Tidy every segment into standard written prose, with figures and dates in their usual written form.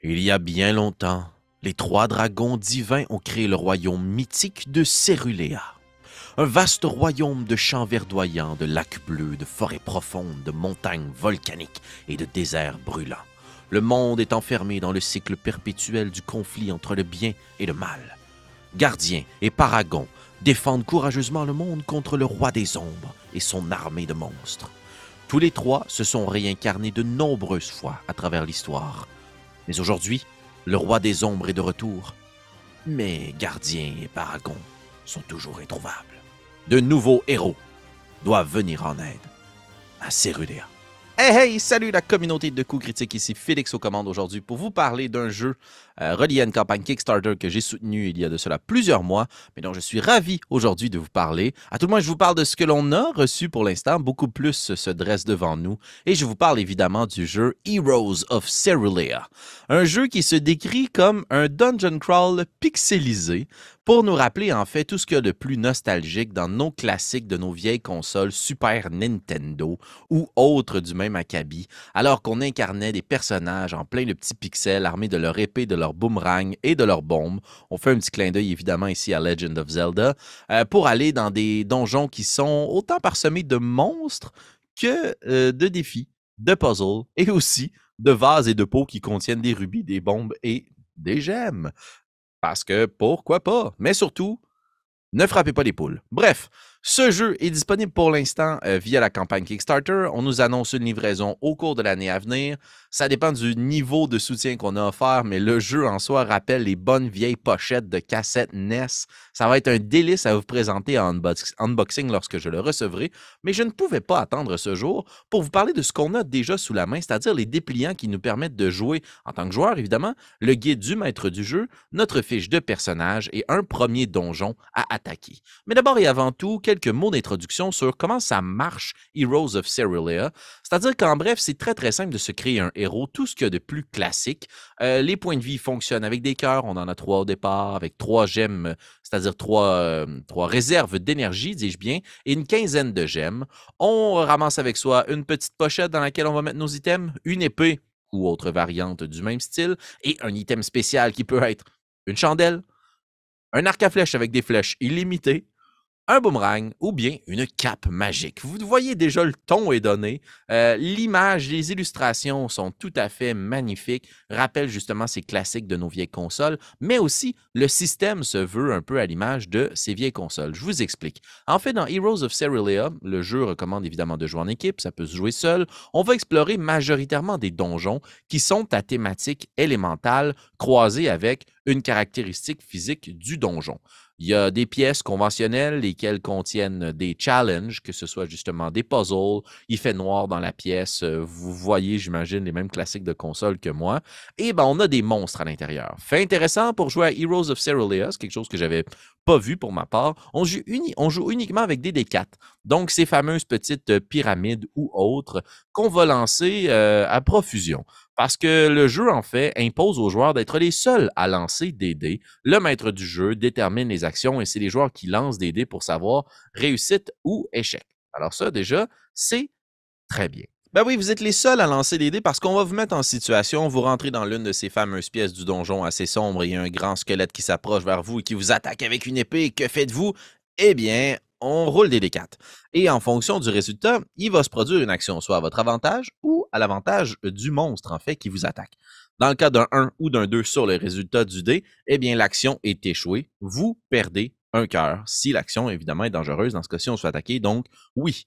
Il y a bien longtemps, les trois dragons divins ont créé le royaume mythique de Céruléa. Un vaste royaume de champs verdoyants, de lacs bleus, de forêts profondes, de montagnes volcaniques et de déserts brûlants. Le monde est enfermé dans le cycle perpétuel du conflit entre le bien et le mal. Gardiens et Paragons défendent courageusement le monde contre le roi des ombres et son armée de monstres. Tous les trois se sont réincarnés de nombreuses fois à travers l'histoire. Mais aujourd'hui, le roi des ombres est de retour. Mais Gardiens et Paragons sont toujours introuvables. De nouveaux héros doivent venir en aide à Céruléa. Hey, salut la communauté de coups critiques, ici Félix aux commandes aujourd'hui pour vous parler d'un jeu relié à une campagne Kickstarter que j'ai soutenue il y a de cela plusieurs mois, mais dont je suis ravi aujourd'hui de vous parler. À tout le moins, je vous parle de ce que l'on a reçu pour l'instant, beaucoup plus se dresse devant nous, et je vous parle évidemment du jeu Heroes of Céruléa, un jeu qui se décrit comme un dungeon crawl pixelisé, pour nous rappeler en fait tout ce qu'il y a de plus nostalgique dans nos classiques de nos vieilles consoles Super Nintendo ou autres du même acabit, alors qu'on incarnait des personnages en plein de petits pixels armés de leur épée, de leur boomerang et de leur bombe. On fait un petit clin d'œil évidemment ici à Legend of Zelda, pour aller dans des donjons qui sont autant parsemés de monstres que de défis, de puzzles et aussi de vases et de pots qui contiennent des rubis, des bombes et des gemmes. Parce que pourquoi pas? Mais surtout, ne frappez pas les poules. Bref, ce jeu est disponible pour l'instant via la campagne Kickstarter. On nous annonce une livraison au cours de l'année à venir. Ça dépend du niveau de soutien qu'on a offert, mais le jeu en soi rappelle les bonnes vieilles pochettes de cassettes NES. Ça va être un délice à vous présenter en unboxing lorsque je le recevrai, mais je ne pouvais pas attendre ce jour pour vous parler de ce qu'on a déjà sous la main, c'est-à-dire les dépliants qui nous permettent de jouer en tant que joueur, évidemment, le guide du maître du jeu, notre fiche de personnage et un premier donjon à attaquer. Mais d'abord et avant tout, quelques mots d'introduction sur comment ça marche Heroes of Céruléa. C'est-à-dire qu'en bref, c'est très simple de se créer un héros, tout ce qu'il y a de plus classique. Les points de vie fonctionnent avec des cœurs, on en a 3 au départ, avec 3 gemmes, c'est-à-dire 3 réserves d'énergie, dis-je bien, et une quinzaine de gemmes. On ramasse avec soi une petite pochette dans laquelle on va mettre nos items, une épée ou autre variante du même style, et un item spécial qui peut être une chandelle, un arc à flèches avec des flèches illimitées, un boomerang ou bien une cape magique. Vous voyez déjà, le ton est donné. L'image, les illustrations sont tout à fait magnifiques, rappellent justement ces classiques de nos vieilles consoles, mais aussi le système se veut un peu à l'image de ces vieilles consoles. Je vous explique. En fait, dans Heroes of Céruléa, le jeu recommande évidemment de jouer en équipe, ça peut se jouer seul. On va explorer majoritairement des donjons qui sont à thématique élémentale, croisée avec une caractéristique physique du donjon. Il y a des pièces conventionnelles, lesquelles contiennent des challenges, que ce soit justement des puzzles. Il fait noir dans la pièce. Vous voyez, j'imagine, les mêmes classiques de console que moi. Et ben, on a des monstres à l'intérieur. Fait intéressant pour jouer à Heroes of Céruléa, c'est quelque chose que j'avais pas vu pour ma part. On joue uniquement avec des D4. Donc, ces fameuses petites pyramides ou autres qu'on va lancer à profusion. Parce que le jeu, en fait, impose aux joueurs d'être les seuls à lancer des dés. Le maître du jeu détermine les actions et c'est les joueurs qui lancent des dés pour savoir réussite ou échec. Alors ça, déjà, c'est très bien. Ben oui, vous êtes les seuls à lancer des dés parce qu'on va vous mettre en situation, vous rentrez dans l'une de ces fameuses pièces du donjon assez sombre et il y a un grand squelette qui s'approche vers vous et qui vous attaque avec une épée. Que faites-vous? Eh bien, on roule des D4. Et en fonction du résultat, il va se produire une action soit à votre avantage ou à l'avantage du monstre, en fait, qui vous attaque. Dans le cas d'un 1 ou d'un 2 sur le résultat du dé, eh bien, l'action est échouée. Vous perdez un cœur si l'action, évidemment, est dangereuse. Dans ce cas-ci, on se fait attaquer, donc oui.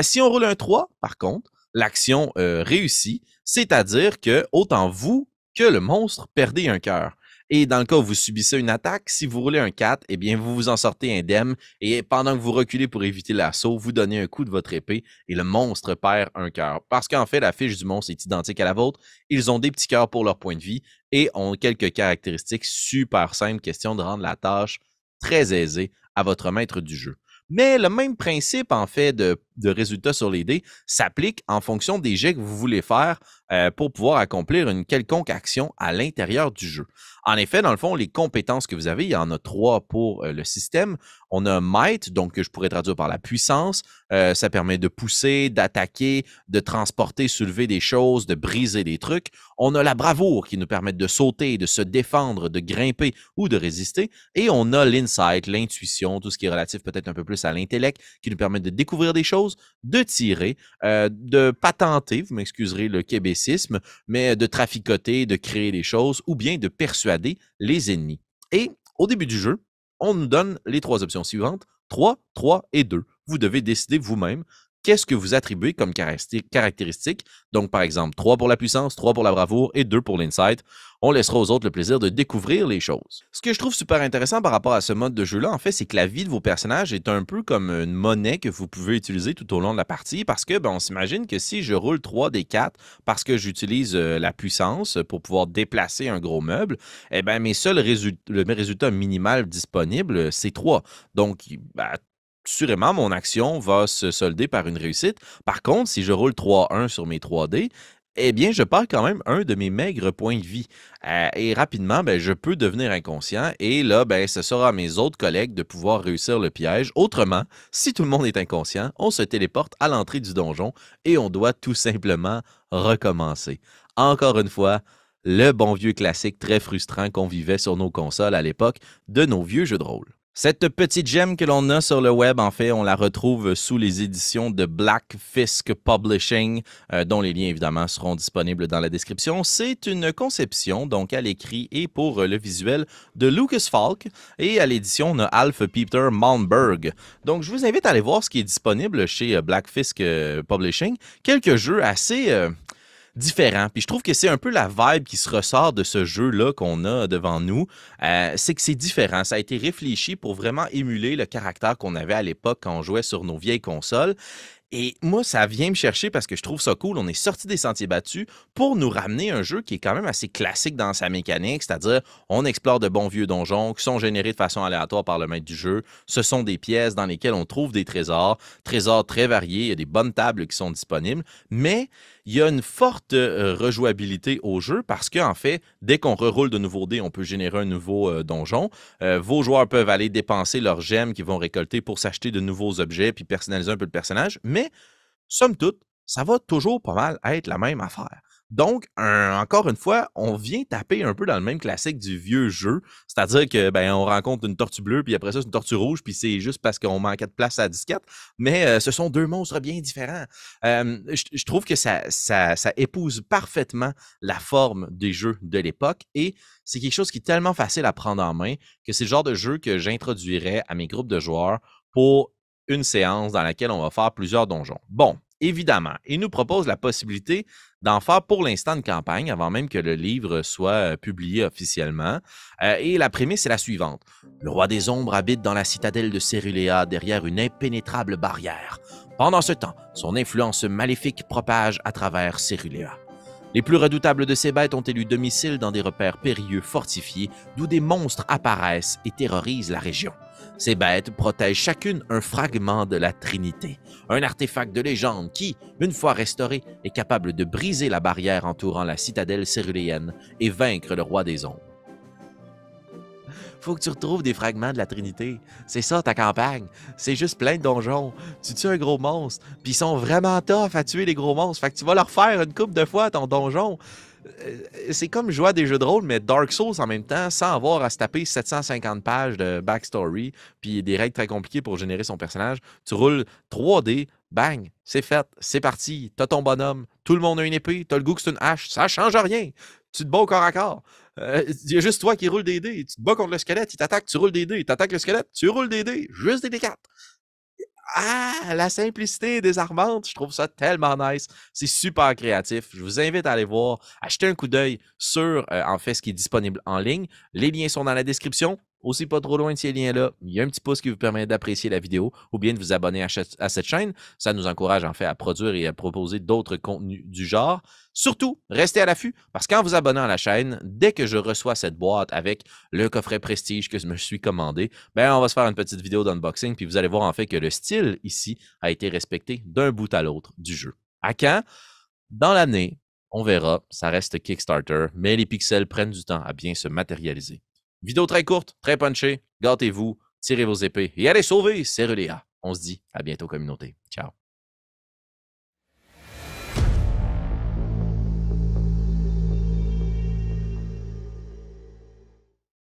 Si on roule un 3, par contre, l'action réussit, c'est-à-dire que autant vous que le monstre perdez un cœur. Et dans le cas où vous subissez une attaque, si vous roulez un 4, eh bien, vous vous en sortez indemne et pendant que vous reculez pour éviter l'assaut, vous donnez un coup de votre épée et le monstre perd un cœur. Parce qu'en fait, la fiche du monstre est identique à la vôtre. Ils ont des petits cœurs pour leur point de vie et ont quelques caractéristiques super simples, question de rendre la tâche très aisée à votre maître du jeu. Mais le même principe, en fait, de de résultats sur les dés s'applique en fonction des jets que vous voulez faire pour pouvoir accomplir une quelconque action à l'intérieur du jeu. En effet, dans le fond, les compétences que vous avez, il y en a 3 pour le système. On a Might, donc que je pourrais traduire par la puissance. Ça permet de pousser, d'attaquer, de transporter, soulever des choses, de briser des trucs. On a la bravoure qui nous permet de sauter, de se défendre, de grimper ou de résister. Et on a l'insight, l'intuition, tout ce qui est relatif peut-être un peu plus à l'intellect, qui nous permet de découvrir des choses, de tirer, de patenter, vous m'excuserez le québécisme, mais de traficoter, de créer des choses ou bien de persuader les ennemis. Et au début du jeu, on nous donne les 3 options suivantes, 3, 3 et 2. Vous devez décider vous-même qu'est-ce que vous attribuez comme caractéristique. Donc, par exemple, 3 pour la puissance, 3 pour la bravoure et 2 pour l'insight. On laissera aux autres le plaisir de découvrir les choses. Ce que je trouve super intéressant par rapport à ce mode de jeu-là, en fait, c'est que la vie de vos personnages est un peu comme une monnaie que vous pouvez utiliser tout au long de la partie parce que, on s'imagine que si je roule 3 des 4 parce que j'utilise la puissance pour pouvoir déplacer un gros meuble, eh bien, mes résultats minimal disponibles, c'est 3. Donc, assurément, mon action va se solder par une réussite. Par contre, si je roule 3-1 sur mes 3 dés, eh bien, je perds quand même un de mes maigres points de vie. Et rapidement, je peux devenir inconscient. Et là, ce sera à mes autres collègues de pouvoir réussir le piège. Autrement, si tout le monde est inconscient, on se téléporte à l'entrée du donjon et on doit tout simplement recommencer. Encore une fois, le bon vieux classique très frustrant qu'on vivait sur nos consoles à l'époque de nos vieux jeux de rôle. Cette petite gemme que l'on a sur le web, en fait, on la retrouve sous les éditions de Black Fisk Publishing, dont les liens, évidemment, seront disponibles dans la description. C'est une conception, donc à l'écrit et pour le visuel, de Lucas Falk. Et à l'édition, on a Alf Peter Malmberg. Donc, je vous invite à aller voir ce qui est disponible chez Black Fisk Publishing. Quelques jeux assez différent. Puis je trouve que c'est un peu la vibe qui se ressort de ce jeu-là qu'on a devant nous. C'est que c'est différent. Ça a été réfléchi pour vraiment émuler le caractère qu'on avait à l'époque quand on jouait sur nos vieilles consoles. Et moi, ça vient me chercher parce que je trouve ça cool. On est sorti des sentiers battus pour nous ramener un jeu qui est quand même assez classique dans sa mécanique, c'est-à-dire on explore de bons vieux donjons qui sont générés de façon aléatoire par le maître du jeu. Ce sont des pièces dans lesquelles on trouve des trésors très variés. Il y a des bonnes tables qui sont disponibles, mais il y a une forte rejouabilité au jeu parce qu'en fait, dès qu'on reroule de nouveaux dés, on peut générer un nouveau donjon. Vos joueurs peuvent aller dépenser leurs gemmes qu'ils vont récolter pour s'acheter de nouveaux objets puis personnaliser un peu le personnage, mais somme toute, ça va toujours pas mal être la même affaire. Donc, encore une fois, on vient taper un peu dans le même classique du vieux jeu, c'est-à-dire que on rencontre une tortue bleue, puis après ça, c'est une tortue rouge, puis c'est juste parce qu'on manquait de place à la disquette, mais ce sont 2 monstres bien différents. Je trouve que ça épouse parfaitement la forme des jeux de l'époque, et c'est quelque chose qui est tellement facile à prendre en main que c'est le genre de jeu que j'introduirais à mes groupes de joueurs pour une séance dans laquelle on va faire plusieurs donjons. Bon, évidemment, il nous propose la possibilité d'en faire pour l'instant une campagne avant même que le livre soit publié officiellement. Et la prémisse est la suivante. Le roi des ombres habite dans la citadelle de Céruléa derrière une impénétrable barrière. Pendant ce temps, son influence maléfique propage à travers Céruléa. Les plus redoutables de ces bêtes ont élu domicile dans des repères périlleux fortifiés d'où des monstres apparaissent et terrorisent la région. Ces bêtes protègent chacune un fragment de la Trinité, un artefact de légende qui, une fois restauré, est capable de briser la barrière entourant la citadelle céruléenne et vaincre le roi des ombres. Faut que tu retrouves des fragments de la Trinité. C'est ça ta campagne. C'est juste plein de donjons. Tu tues un gros monstre, puis ils sont vraiment tough à tuer les gros monstres. Fait que tu vas leur faire une couple de fois ton donjon. C'est comme jouer à des jeux de rôle, mais Dark Souls en même temps, sans avoir à se taper 750 pages de backstory, puis des règles très compliquées pour générer son personnage. Tu roules 3D, bang, c'est fait, c'est parti. T'as ton bonhomme, tout le monde a une épée, t'as le goût que c'est une hache, ça change rien. Tu te bats au corps à corps. Il y a juste toi qui roule des dés. Tu te bats contre le squelette, il t'attaque, tu roules des dés. Il t'attaque le squelette, tu roules des dés. Juste des D4. Ah, la simplicité désarmante, je trouve ça tellement nice. C'est super créatif. Je vous invite à aller voir, acheter un coup d'œil sur en fait ce qui est disponible en ligne. Les liens sont dans la description aussi pas trop loin de ces liens-là, il y a un petit pouce qui vous permet d'apprécier la vidéo ou bien de vous abonner à cette chaîne. Ça nous encourage en fait à produire et à proposer d'autres contenus du genre. Surtout, restez à l'affût parce qu'en vous abonnant à la chaîne, dès que je reçois cette boîte avec le coffret Prestige que je me suis commandé, ben on va se faire une petite vidéo d'unboxing puis vous allez voir en fait que le style ici a été respecté d'un bout à l'autre du jeu. À quand? Dans l'année, on verra, ça reste Kickstarter, mais les pixels prennent du temps à bien se matérialiser. Vidéo très courte, très punchée, gâtez-vous, tirez vos épées et allez sauver Cerulea. On se dit à bientôt communauté. Ciao.